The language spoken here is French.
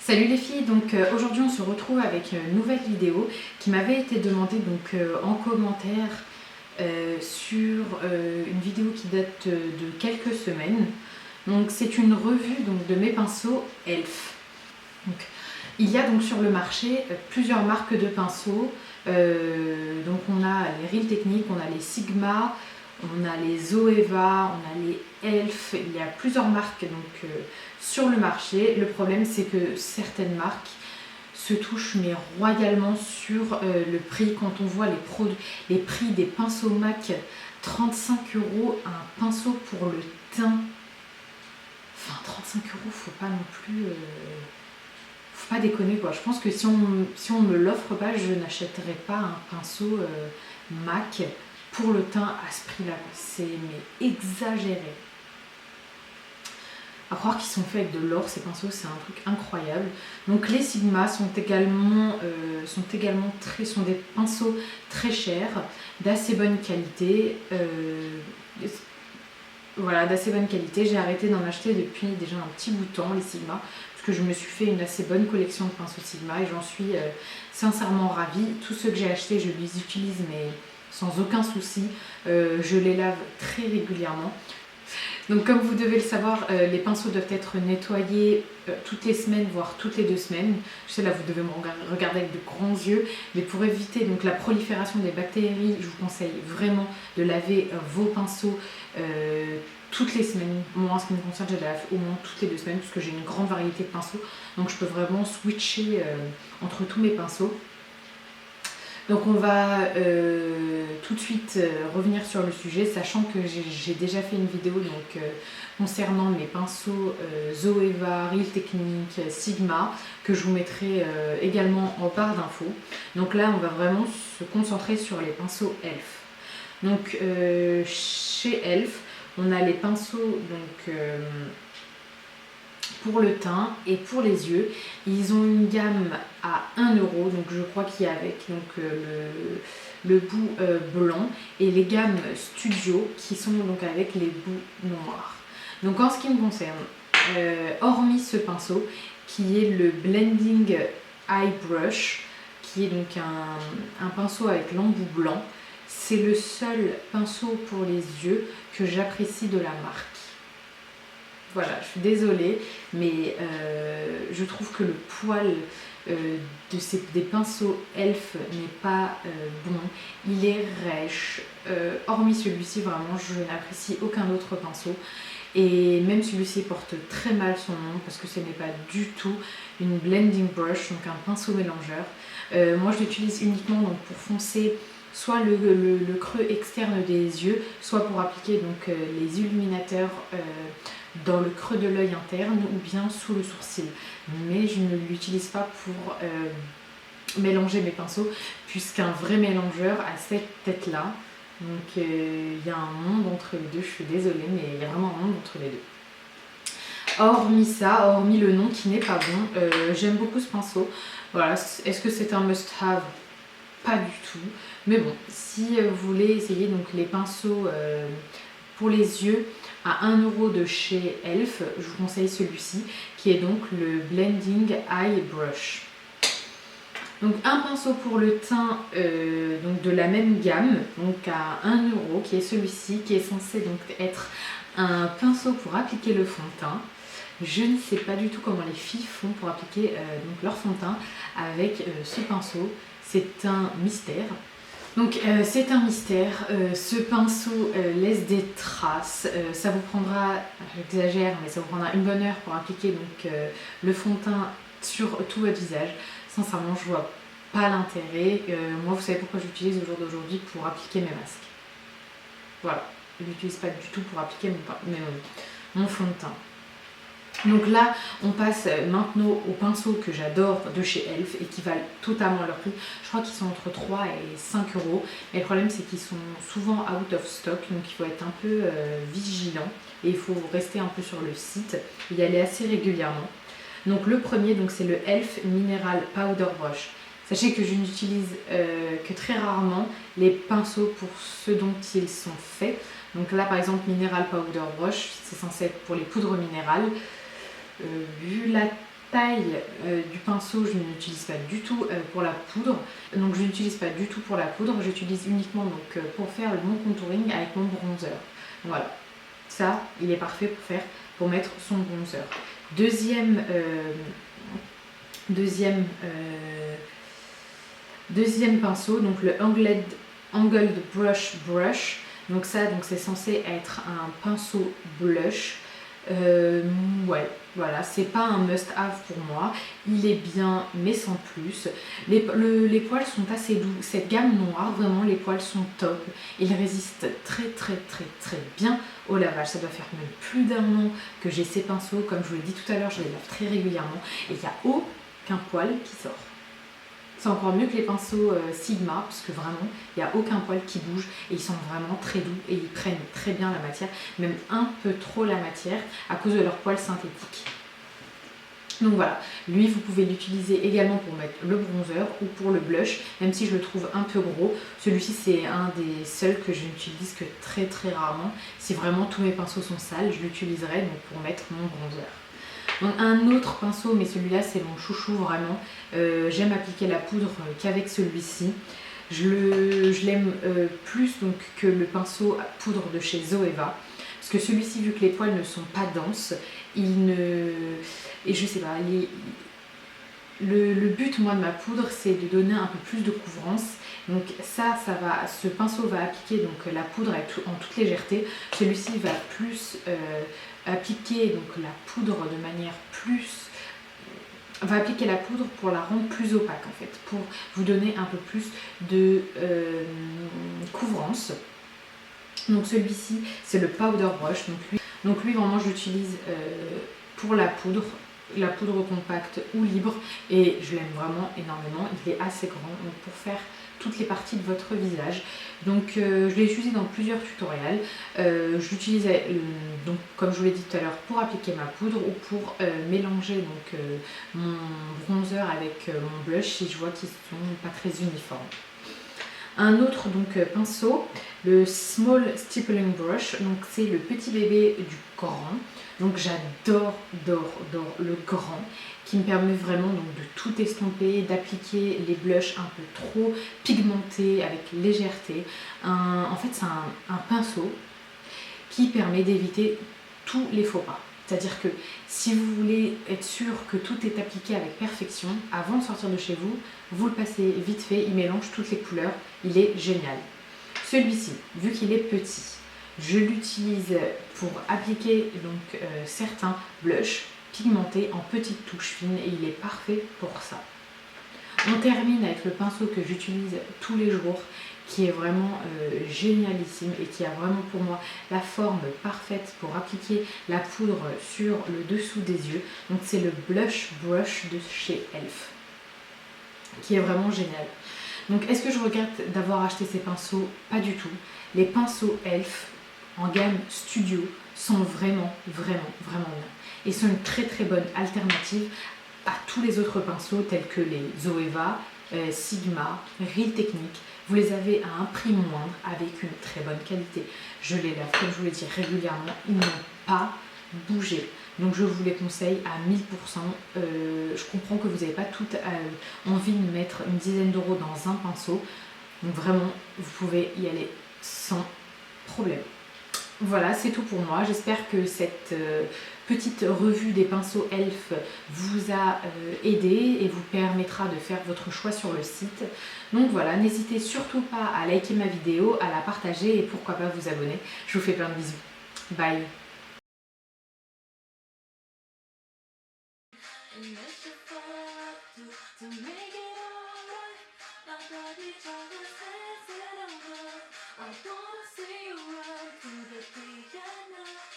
Salut les filles, donc aujourd'hui on se retrouve avec une nouvelle vidéo qui m'avait été demandée en commentaire sur une vidéo qui date de quelques semaines. Donc c'est une revue de mes pinceaux Elf. Donc, il y a donc sur le marché plusieurs marques de pinceaux. Donc on a les Real Techniques, on a les Sigma, on a les Zoeva, on a les Elf, il y a plusieurs marques sur le marché. Le problème c'est que certaines marques se touchent mais royalement sur le prix. Quand on voit les prix des pinceaux MAC, 35 € un pinceau pour le teint. Enfin 35 €, faut pas non plus... faut pas déconner quoi. Je pense que si on me l'offre pas, je n'achèterai pas un pinceau MAC pour le teint à ce prix là. C'est exagéré. À croire qu'ils sont faits avec de l'or, ces pinceaux, c'est un truc incroyable. Donc les Sigma sont également des pinceaux très chers, d'assez bonne qualité. Voilà, d'assez bonne qualité. J'ai arrêté d'en acheter depuis déjà un petit bout de temps, les Sigma, parce que je me suis fait une assez bonne collection de pinceaux Sigma et j'en suis sincèrement ravie. Tous ceux que j'ai achetés, je les utilise mais sans aucun souci. Je les lave très régulièrement. Donc comme vous devez le savoir, les pinceaux doivent être nettoyés toutes les semaines, voire toutes les 2 semaines. Je sais là, vous devez me regarder avec de grands yeux, mais pour éviter la prolifération des bactéries, je vous conseille vraiment de laver vos pinceaux toutes les semaines. Moi, en ce qui me concerne, je les lave au moins toutes les 2 semaines, parce que j'ai une grande variété de pinceaux, donc je peux vraiment switcher entre tous mes pinceaux. Donc on va tout de suite revenir sur le sujet, sachant que j'ai déjà fait une vidéo concernant mes pinceaux Zoeva, Real Techniques, Sigma, que je vous mettrai également en barre d'infos. Donc là on va vraiment se concentrer sur les pinceaux Elf. Donc chez Elf, on a les pinceaux pour le teint et pour les yeux. Ils ont une gamme à 1 €, donc je crois qu'il y a avec le bout blanc, et les gammes Studio qui sont donc avec les bouts noirs. Donc en ce qui me concerne, hormis ce pinceau qui est le Blending Eye Brush, qui est donc un pinceau avec l'embout blanc, c'est le seul pinceau pour les yeux que j'apprécie de la marque. Voilà, je suis désolée, mais je trouve que le poil des pinceaux Elf n'est pas bon. Il est rêche. Hormis celui-ci, vraiment, je n'apprécie aucun autre pinceau. Et même celui-ci porte très mal son nom parce que ce n'est pas du tout une blending brush, donc un pinceau mélangeur. Moi, je l'utilise uniquement pour foncer soit le creux externe des yeux, soit pour appliquer les illuminateurs dans le creux de l'œil interne ou bien sous le sourcil. Mais je ne l'utilise pas pour mélanger mes pinceaux, puisqu'un vrai mélangeur a cette tête-là. Donc il y a un monde entre les deux, je suis désolée, mais il y a vraiment un monde entre les deux. Hormis ça, hormis le nom qui n'est pas bon, j'aime beaucoup ce pinceau. Voilà, est-ce que c'est un must-have? Pas du tout. Mais bon, si vous voulez essayer les pinceaux pour les yeux à 1 € de chez Elf, je vous conseille celui-ci qui est donc le Blending Eye Brush. Donc un pinceau pour le teint de la même gamme, donc à 1 €, qui est celui-ci, qui est censé être un pinceau pour appliquer le fond de teint. Je ne sais pas du tout comment les filles font pour appliquer leur fond de teint avec ce pinceau. C'est un mystère. Donc c'est un mystère, ce pinceau laisse des traces, ça vous prendra, j'exagère, mais ça vous prendra une bonne heure pour appliquer le fond de teint sur tout votre visage. Sincèrement, je vois pas l'intérêt. Moi, vous savez pourquoi j'utilise au jour d'aujourd'hui? Pour appliquer mes masques. Voilà, je l'utilise pas du tout pour appliquer mon fond de teint. Donc là, on passe maintenant aux pinceaux que j'adore de chez Elf et qui valent totalement leur prix. Je crois qu'ils sont entre 3 et 5 €. Et le problème, c'est qu'ils sont souvent out of stock, donc il faut être un peu vigilant et il faut rester un peu sur le site et y aller assez régulièrement. Donc le premier, c'est le Elf Mineral Powder Brush. Sachez que je n'utilise que très rarement les pinceaux pour ce dont ils sont faits. Donc là, par exemple, Mineral Powder Brush, c'est censé être pour les poudres minérales. Vu la taille du pinceau, je n'utilise pas du tout pour la poudre. Donc je n'utilise pas du tout pour la poudre, j'utilise uniquement donc, pour faire mon contouring avec mon bronzer. Voilà, ça il est parfait pour mettre son bronzer. Deuxième pinceau, donc le Angled Brush. Donc ça, c'est censé être un pinceau blush. Ouais, voilà, c'est pas un must-have pour moi. Il est bien, mais sans plus. Les poils sont assez doux. Cette gamme noire, vraiment, les poils sont top. Ils résistent très bien au lavage. Ça doit faire même plus d'1 an que j'ai ces pinceaux. Comme je vous l'ai dit tout à l'heure, je les lave très régulièrement. Et il n'y a aucun poil qui sort. C'est encore mieux que les pinceaux Sigma, parce que vraiment, il n'y a aucun poil qui bouge et ils sont vraiment très doux et ils prennent très bien la matière, même un peu trop la matière à cause de leurs poils synthétiques. Donc voilà, lui vous pouvez l'utiliser également pour mettre le bronzer ou pour le blush, même si je le trouve un peu gros. Celui-ci c'est un des seuls que je n'utilise que très rarement. Si vraiment tous mes pinceaux sont sales, je l'utiliserai donc pour mettre mon bronzer. Donc un autre pinceau, mais celui-là c'est mon chouchou vraiment, j'aime appliquer la poudre qu'avec celui-ci. Je l'aime plus donc, que le pinceau à poudre de chez Zoeva, parce que celui-ci, vu que les poils ne sont pas denses, et je sais pas, le but moi de ma poudre c'est de donner un peu plus de couvrance. Donc ce pinceau va appliquer donc la poudre en toute légèreté. Celui-ci va plus appliquer donc la poudre de manière va appliquer la poudre pour la rendre plus opaque en fait, pour vous donner un peu plus de couvrance. Donc celui-ci c'est le powder brush, donc lui vraiment je l'utilise pour la poudre compacte ou libre, et je l'aime vraiment énormément. Il est assez grand donc pour faire toutes les parties de votre visage. Donc je l'ai utilisé dans plusieurs tutoriels. Je l'utilisais donc comme je vous l'ai dit tout à l'heure pour appliquer ma poudre ou pour mélanger donc mon bronzer avec mon blush si je vois qu'ils sont pas très uniformes. Un autre donc pinceau, le Small Stippling Brush, donc c'est le petit bébé du grand. Donc j'adore le grand, qui me permet vraiment donc de tout estomper, d'appliquer les blushs un peu trop pigmentés avec légèreté. En fait c'est un pinceau qui permet d'éviter tous les faux pas. C'est-à-dire que si vous voulez être sûr que tout est appliqué avec perfection, avant de sortir de chez vous, vous le passez vite fait, il mélange toutes les couleurs, il est génial. Celui-ci, vu qu'il est petit, je l'utilise pour appliquer donc certains blushs pigmentés en petites touches fines et il est parfait pour ça. On termine avec le pinceau que j'utilise tous les jours, qui est vraiment génialissime et qui a vraiment pour moi la forme parfaite pour appliquer la poudre sur le dessous des yeux. Donc c'est le Blush Brush de chez Elf, qui est vraiment génial. Donc est-ce que je regrette d'avoir acheté ces pinceaux? Pas du tout. Les pinceaux Elf en gamme Studio sont vraiment bien et sont une très bonne alternative à tous les autres pinceaux tels que les Zoeva, Sigma, Real Technique. Vous les avez à un prix moindre avec une très bonne qualité. Je les lave, comme je vous l'ai dit, régulièrement. Ils n'ont pas bougé. Donc je vous les conseille à 1000%. Je comprends que vous n'avez pas toute envie de mettre une dizaine d'euros dans un pinceau. Donc vraiment, vous pouvez y aller sans problème. Voilà, c'est tout pour moi. J'espère que cette petite revue des pinceaux Elf vous a aidé et vous permettra de faire votre choix sur le site. Donc voilà, n'hésitez surtout pas à liker ma vidéo, à la partager et pourquoi pas vous abonner. Je vous fais plein de bisous. Bye!